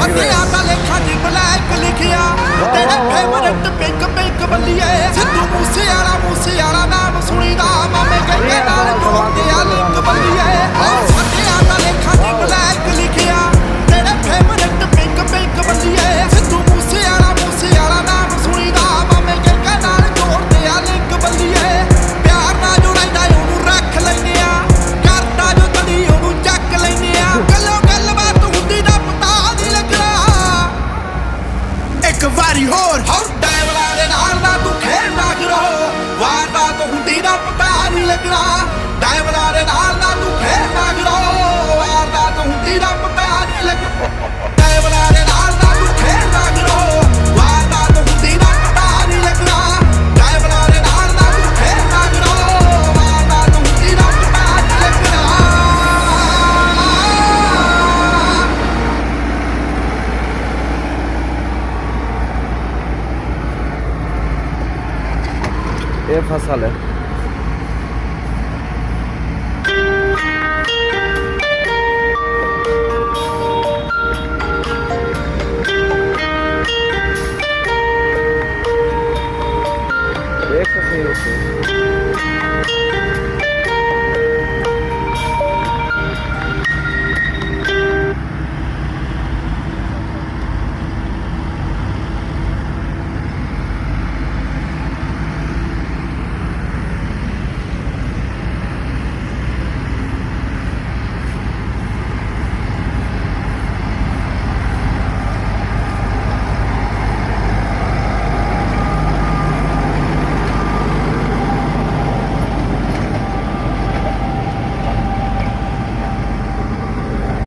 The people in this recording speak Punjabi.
ਛੱਡਿਆ ਤਾਂ ਲੇਖਾਂ ਦੀ ਬਲੈਕ ਲਿਖਿਆ ਤੇਰੇ ਫੇਵਰਟ ਪਿੰਕ ਪਿੰਕ ਬੱਲੀਏ ਸਿੱਧੂ ਮੂਸੇ ਵਾਲਾ ਨਾਮ ਸੁਣੀਦਾ ਮਾਮੇ ਕਹਿੰਦੇ ਨਾਲ ਜੋੜਦੇ ਆ ਲਿੰਕ ਬੱਲੀਏ ਛੱਡਿਆ ਤਾਂ ਲੇਖਾਂ ਦੀ ਬਲੈਕ ਲਿਖਿਆ ਤੇਰੇ ਫੇਵਰਟ ਪਿੰਕ ਪਿੰਕ ਬੱਲੀਏ ਸਿੱਧੂ ਮੂਸੇ ਵਾਲਾ ਨਾਮ ਸੁਣੀਦਾ ਮਾਮੇ ਕਹਿੰਦੇ ਨਾਲ ਜੋੜਦੇ ਆ ਲਿੰਕ ਬੱਲੀਏ ਪਿਆਰ ਨਾਲ ਜੁੜਾਈਦਾ ਉਹਨੂੰ ਰੱਖ ਲੈਂਦੇ ਆ ਕਰਦਾ ਜੋ ਤੜੀ ਉਹਨੂੰ ਚੱਕ ਲੈਂਦੇ ਆ ਗੱਲੋਂ ਗੱਲਬਾਤ ਹੁੰਦੀ ਦਾ ਪਤਾ ਨਹੀਂ ਲੱਗਣਾ ਇੱਕ ਵਾਰੀ ਹੋਰ ਡਾਇਵਰਾਂ ਦੇ ਨਾਲ ਨਾ ਤੂੰ ਖੇਡਦਾ ਕਰੋ ਵਾਰਦਾਤ ਹੁੰਦੀ ਦਾ ਪਤਾ ਨਹੀਂ ਲੱਗਣਾ ਡਾਇਵਰਾਂ ਦੇ ਨਾਲ ਨਾ ਤੂੰ ਖੇਡਦਾ ਕਰੋ ਵਾਰਦਾਤ ਹੁੰਦੀ ਦਾ ਪਤਾ ਨਹੀਂ ਲੱਗਣਾ ਡਾਇਵਰਾਂ ਦੇ ਨਾਲ ਨਾ ਤੂੰ ਖੇਡਦਾ ਕਰੋ ਵਾਰਦਾਤ ਹੁੰਦੀ ਦਾ ਪਤਾ ਨਹੀਂ ਲੱਗਣਾ ਡਾਇਵਰਾਂ ਦੇ ਨਾਲ ਨਾ ਤੂੰ ਖੇਡਦਾ ਕਰੋ ਵਾਰਦਾਤ ਹੁੰਦੀ ਦਾ ਪਤਾ ਨਹੀਂ ਲੱਗਣਾ ਇਹ ਫਸਲ ਹੈ